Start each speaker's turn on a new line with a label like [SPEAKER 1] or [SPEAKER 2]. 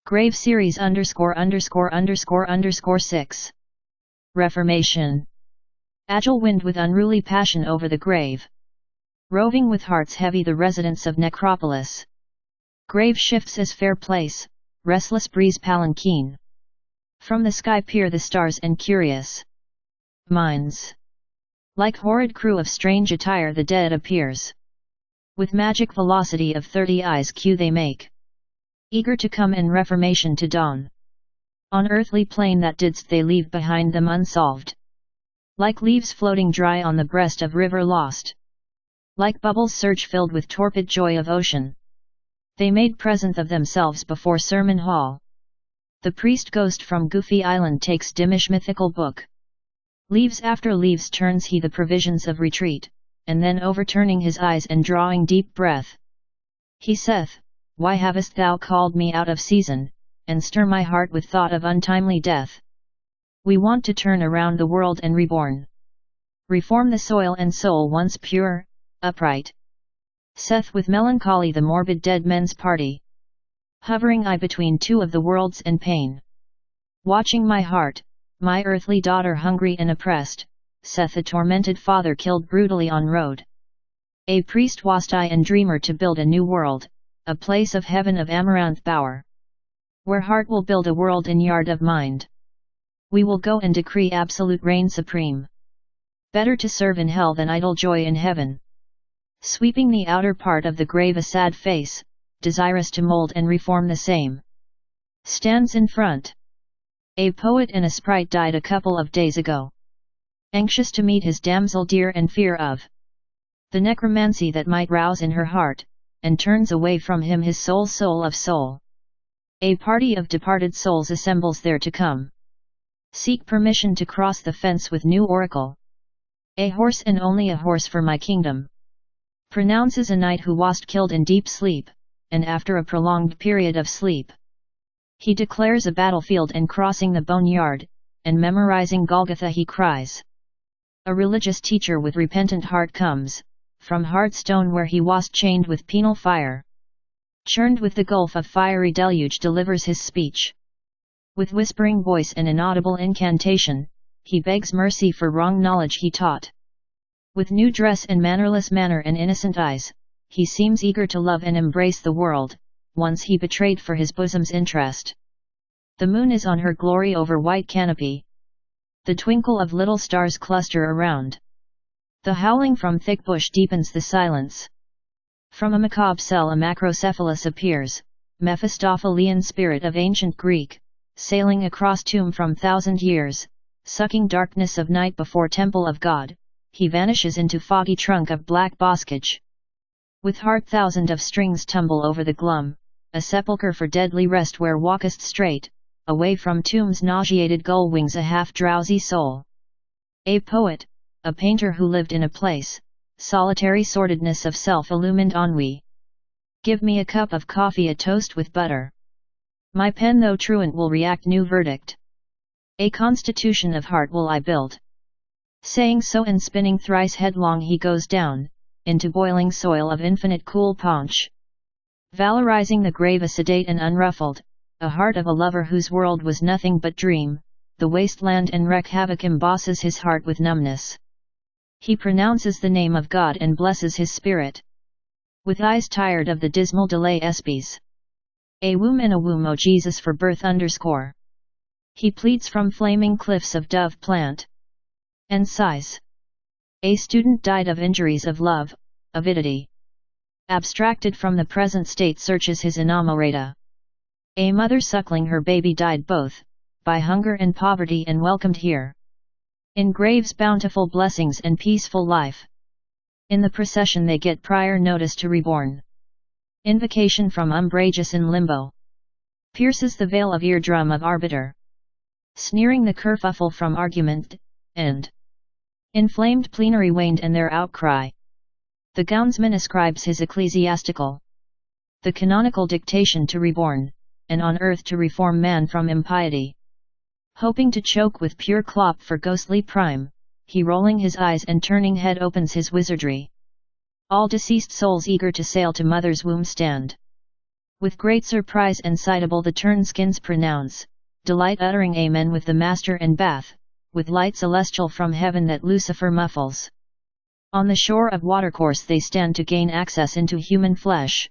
[SPEAKER 1] Grave series ______6. Reformation. Agile wind with unruly passion over the grave. Roving with hearts heavy the residents of necropolis. Grave shifts as fair place, restless breeze palanquin. From the sky peer the stars and curious minds. Like horrid crew of strange attire the dead appears. With magic velocity of 30 eyes queue they make. Eager to come in reformation to dawn. On earthly plane that didst they leave behind them unsolved. Like leaves floating dry on the breast of river lost. Like bubbles surge filled with torpid joy of ocean. They made present of themselves before sermon hall. The priest ghost from Goofy Island takes dimish mythical book. Leaves after leaves turns he the provisions of retreat, and then overturning his eyes and drawing deep breath. He saith, "Why havest thou called me out of season, and stir my heart with thought of untimely death? We want to turn around the world and reborn. Reform the soil and soul once pure, upright." Saith with melancholy the morbid dead men's party. Hovering I between two of the worlds and pain. Watching my heart, my earthly daughter hungry and oppressed, saith a tormented father killed brutally on road. A priest wast I and dreamer to build a new world, a place of heaven of amaranth bower. Where heart will build a world in yard of mind. We will go and decree absolute reign supreme. Better to serve in hell than idle joy in heaven. Sweeping the outer part of the grave a sad face, desirous to mold and reform the same. Stands in front. A poet and a sprite died a couple of days ago. Anxious to meet his damsel dear and fear of the necromancy that might rouse in her heart, and turns away from him his soul of soul. A party of departed souls assembles there to come. Seek permission to cross the fence with new oracle. A horse and only a horse for my kingdom. Pronounces a knight who wast killed in deep sleep, and after a prolonged period of sleep. He declares a battlefield and crossing the boneyard, and memorizing Golgotha he cries. A religious teacher with repentant heart comes, from hard stone where he wast chained with penal fire. Churned with the gulf of fiery deluge delivers his speech. With whispering voice and inaudible incantation, he begs mercy for wrong knowledge he taught. With new dress and mannerless manner and innocent eyes, he seems eager to love and embrace the world, once he betrayed for his bosom's interest. The moon is on her glory over white canopy. The twinkle of little stars cluster around. The howling from thick bush deepens the silence. From a macabre cell a macrocephalus appears, Mephistophelian spirit of ancient Greek, sailing across tomb from 1,000 years, sucking darkness of night before temple of God, he vanishes into foggy trunk of black boskage. With heart thousand of strings tumble over the glum, a sepulchre for deadly rest where walkest straight, away from tomb's nauseated gull wings a half-drowsy soul. A poet, a painter who lived in a place, solitary sordidness of self-illumined ennui. Give me a cup of coffee, a toast with butter. My pen though truant will react new verdict. A constitution of heart will I build. Saying so and spinning thrice headlong he goes down, into boiling soil of infinite cool paunch. Valorizing the grave a sedate and unruffled, a heart of a lover whose world was nothing but dream, the wasteland and wreck havoc embosses his heart with numbness. He pronounces the name of God and blesses his spirit. With eyes tired of the dismal delay espies. A womb and a womb, O Jesus, for birth _. He pleads from flaming cliffs of dove plant. And sighs. A student died of injuries of love, avidity. Abstracted from the present state searches his inamorata. A mother suckling her baby died both, by hunger and poverty and welcomed here. In graves bountiful blessings and peaceful life. In the procession they get prior notice to reborn. Invocation from umbrageous in limbo. Pierces the veil of eardrum of arbiter. Sneering the kerfuffle from argument, and inflamed plenary waned and their outcry. The gownsman ascribes his ecclesiastical, the canonical dictation to reborn, and on earth to reform man from impiety. Hoping to choke with pure clop for ghostly prime, he rolling his eyes and turning head opens his wizardry. All deceased souls eager to sail to mother's womb stand. With great surprise and citable the turnskins pronounce, delight uttering amen with the master and bath, with light celestial from heaven that Lucifer muffles. On the shore of watercourse they stand to gain access into human flesh.